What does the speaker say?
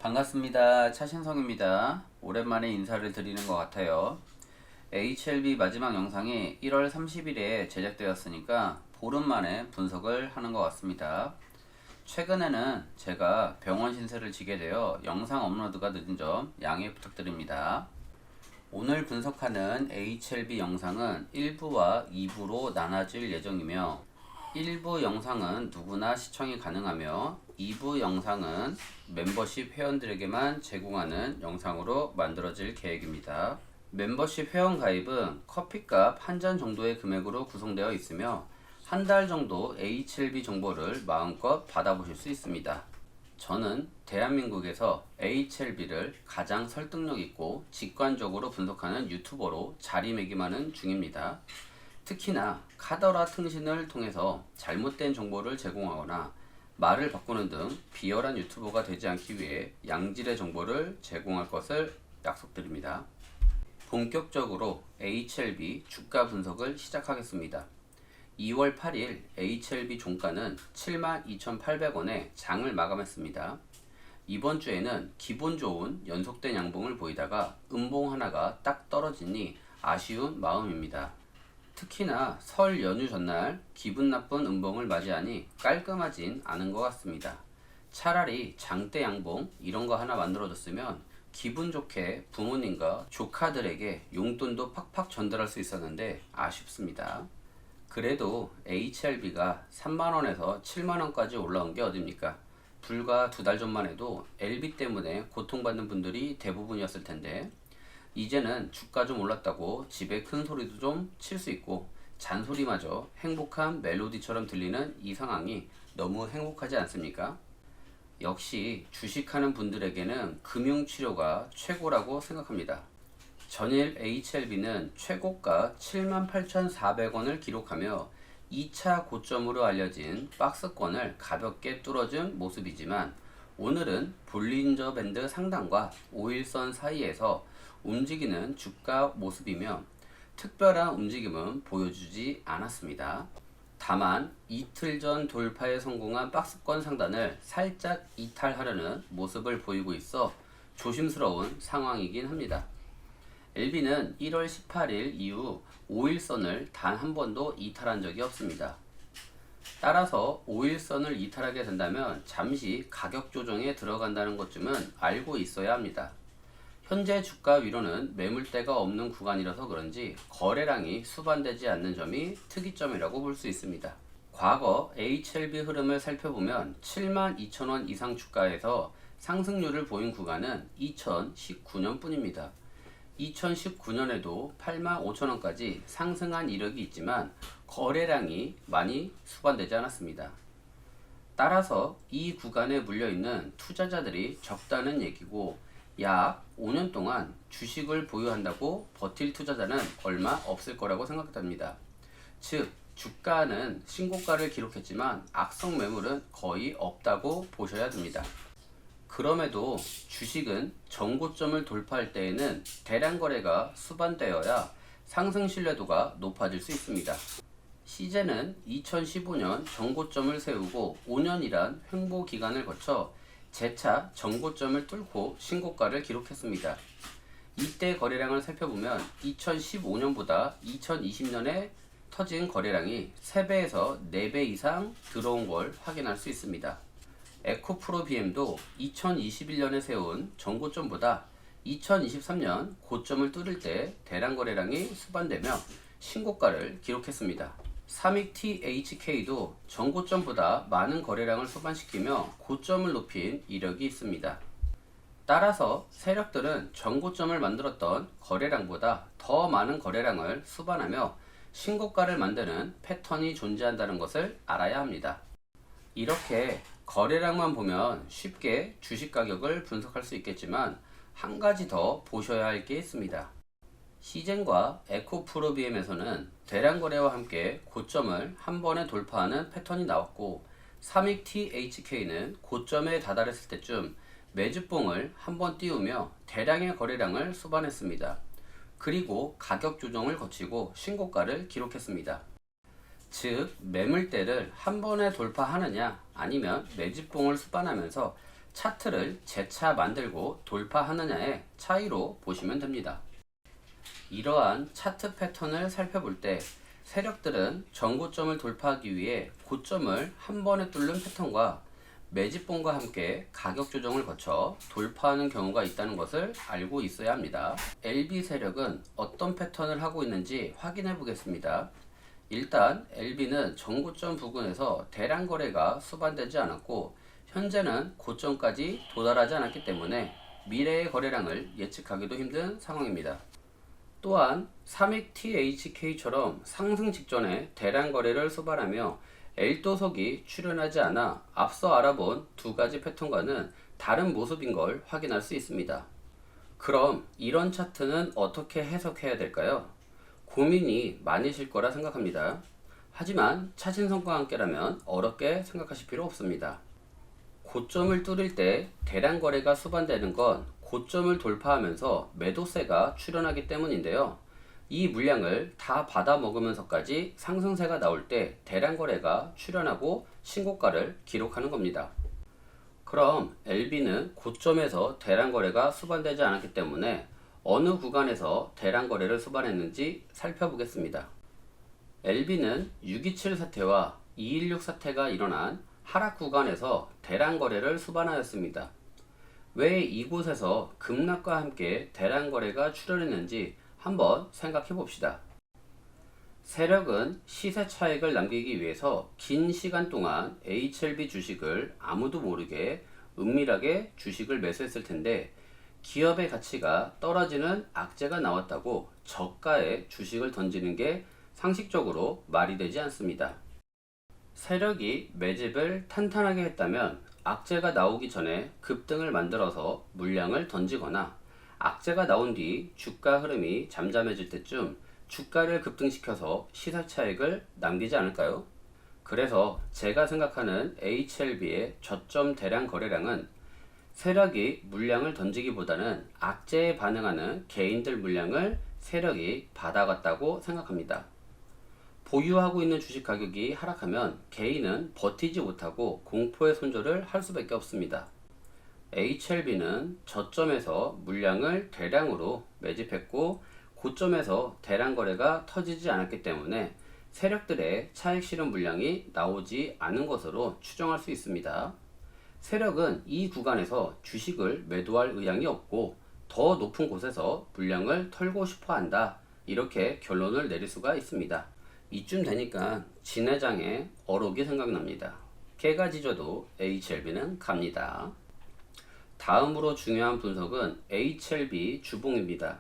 반갑습니다. 차신성입니다. 오랜만에 인사를 드리는 것 같아요. HLB 마지막 영상이 1월 30일에 제작되었으니까 보름 만에 분석을 하는 것 같습니다. 최근에는 제가 병원 신세를 지게 되어 영상 업로드가 늦은 점 양해 부탁드립니다. 오늘 분석하는 HLB 영상은 1부와 2부로 나눠질 예정이며 1부 영상은 누구나 시청이 가능하며 2부 영상은 멤버십 회원들에게만 제공하는 영상으로 만들어질 계획입니다. 멤버십 회원 가입은 커피값 한 잔 정도의 금액으로 구성되어 있으며 한 달 정도 HLB 정보를 마음껏 받아보실 수 있습니다. 저는 대한민국에서 HLB를 가장 설득력 있고 직관적으로 분석하는 유튜버로 자리매김하는 중입니다. 특히나 카더라 통신을 통해서 잘못된 정보를 제공하거나 말을 바꾸는 등 비열한 유튜버가 되지 않기 위해 양질의 정보를 제공할 것을 약속드립니다. 본격적으로 HLB 주가 분석을 시작하겠습니다. 2월 8일 HLB 종가는 72,800원에 장을 마감했습니다. 이번 주에는 기분 좋은 연속된 양봉을 보이다가 음봉 하나가 딱 떨어지니 아쉬운 마음입니다. 특히나 설 연휴 전날 기분 나쁜 음봉을 맞이하니 깔끔하진 않은 것 같습니다. 차라리 장대 양봉 이런 거 하나 만들어줬으면 기분 좋게 부모님과 조카들에게 용돈도 팍팍 전달할 수 있었는데 아쉽습니다. 그래도 HLB가 3만원에서 7만원까지 올라온 게 어딥니까? 불과 2달 전만 해도 LB 때문에 고통받는 분들이 대부분이었을 텐데 이제는 주가 좀 올랐다고 집에 큰 소리도 좀 칠 수 있고 잔소리마저 행복한 멜로디처럼 들리는 이 상황이 너무 행복하지 않습니까? 역시 주식하는 분들에게는 금융치료가 최고라고 생각합니다. 전일 HLB는 최고가 78,400원을 기록하며 2차 고점으로 알려진 박스권을 가볍게 뚫어준 모습이지만 오늘은 볼린저 밴드 상단과 5일선 사이에서 움직이는 주가 모습이며 특별한 움직임은 보여주지 않았습니다. 다만 이틀 전 돌파에 성공한 박스권 상단을 살짝 이탈하려는 모습을 보이고 있어 조심스러운 상황이긴 합니다. LB는 1월 18일 이후 5일선을 단 한 번도 이탈한 적이 없습니다. 따라서 5일선을 이탈하게 된다면 잠시 가격 조정에 들어간다는 것쯤은 알고 있어야 합니다. 현재 주가 위로는 매물대가 없는 구간이라서 그런지 거래량이 수반되지 않는 점이 특이점이라고 볼 수 있습니다. 과거 HLB 흐름을 살펴보면 72,000원 이상 주가에서 상승률을 보인 구간은 2019년 뿐입니다. 2019년에도 85,000원까지 상승한 이력이 있지만 거래량이 많이 수반되지 않았습니다. 따라서 이 구간에 물려있는 투자자들이 적다는 얘기고 약 5년 동안 주식을 보유한다고 버틸 투자자는 얼마 없을 거라고 생각됩니다. 즉 주가는 신고가를 기록했지만 악성 매물은 거의 없다고 보셔야 됩니다. 그럼에도 주식은 전고점을 돌파할 때에는 대량 거래가 수반되어야 상승 신뢰도가 높아질 수 있습니다. 시제는 2015년 전고점을 세우고 5년이란 횡보 기간을 거쳐 재차 전고점을 뚫고 신고가를 기록했습니다. 이때 거래량을 살펴보면 2015년보다 2020년에 터진 거래량이 3배에서 4배 이상 들어온 걸 확인할 수 있습니다. 에코프로 BM도 2021년에 세운 전고점보다 2023년 고점을 뚫을 때 대량 거래량이 수반되며 신고가를 기록했습니다. 삼익THK도 전고점보다 많은 거래량을 수반시키며 고점을 높인 이력이 있습니다. 따라서 세력들은 전고점을 만들었던 거래량보다 더 많은 거래량을 수반하며 신고가를 만드는 패턴이 존재한다는 것을 알아야 합니다. 이렇게 거래량만 보면 쉽게 주식 가격을 분석할 수 있겠지만 한 가지 더 보셔야 할 게 있습니다. 시젠과 에코프로 BM에서는 대량 거래와 함께 고점을 한 번에 돌파하는 패턴이 나왔고 삼익THK는 고점에 다다랐을 때쯤 매주봉을 한 번 띄우며 대량의 거래량을 수반했습니다. 그리고 가격 조정을 거치고 신고가를 기록했습니다. 즉 매물대를 한 번에 돌파하느냐 아니면 매집봉을 수반하면서 차트를 재차 만들고 돌파하느냐의 차이로 보시면 됩니다. 이러한 차트 패턴을 살펴볼 때 세력들은 전고점을 돌파하기 위해 고점을 한 번에 뚫는 패턴과 매집봉과 함께 가격 조정을 거쳐 돌파하는 경우가 있다는 것을 알고 있어야 합니다. LB 세력은 어떤 패턴을 하고 있는지 확인해 보겠습니다. 일단 LB는 전고점 부근에서 대량 거래가 수반되지 않았고 현재는 고점까지 도달하지 않았기 때문에 미래의 거래량을 예측하기도 힘든 상황입니다. 또한 삼익 THK처럼 상승 직전에 대량 거래를 수반하며 L도석이 출현하지 않아 앞서 알아본 두 가지 패턴과는 다른 모습인 걸 확인할 수 있습니다. 그럼 이런 차트는 어떻게 해석해야 될까요? 고민이 많으실 거라 생각합니다. 하지만 차진선과 함께라면 어렵게 생각하실 필요 없습니다. 고점을 뚫을 때 대량 거래가 수반되는 건 고점을 돌파하면서 매도세가 출현하기 때문인데요. 이 물량을 다 받아 먹으면서까지 상승세가 나올 때 대량 거래가 출현하고 신고가를 기록하는 겁니다. 그럼 LB는 고점에서 대량 거래가 수반되지 않았기 때문에 어느 구간에서 대량 거래를 수반했는지 살펴보겠습니다. LB는 627 사태와 216 사태가 일어난 하락 구간에서 대량 거래를 수반하였습니다. 왜 이곳에서 급락과 함께 대량 거래가 출현했는지 한번 생각해 봅시다. 세력은 시세 차익을 남기기 위해서 긴 시간 동안 HLB 주식을 아무도 모르게 은밀하게 주식을 매수했을 텐데 기업의 가치가 떨어지는 악재가 나왔다고 저가에 주식을 던지는 게 상식적으로 말이 되지 않습니다. 세력이 매집을 탄탄하게 했다면 악재가 나오기 전에 급등을 만들어서 물량을 던지거나 악재가 나온 뒤 주가 흐름이 잠잠해질 때쯤 주가를 급등시켜서 시세 차익을 남기지 않을까요? 그래서 제가 생각하는 HLB의 저점 대량 거래량은 세력이 물량을 던지기보다는 악재에 반응하는 개인들 물량을 세력이 받아갔다고 생각합니다. 보유하고 있는 주식 가격이 하락하면 개인은 버티지 못하고 공포의 손절을 할 수밖에 없습니다. HLB는 저점에서 물량을 대량으로 매집했고 고점에서 대량 거래가 터지지 않았기 때문에 세력들의 차익 실현 물량이 나오지 않은 것으로 추정할 수 있습니다. 세력은 이 구간에서 주식을 매도할 의향이 없고 더 높은 곳에서 물량을 털고 싶어 한다. 이렇게 결론을 내릴 수가 있습니다. 이쯤 되니까 진 회장의 어록이 생각납니다. 개가 짖어도 HLB는 갑니다. 다음으로 중요한 분석은 HLB 주봉입니다.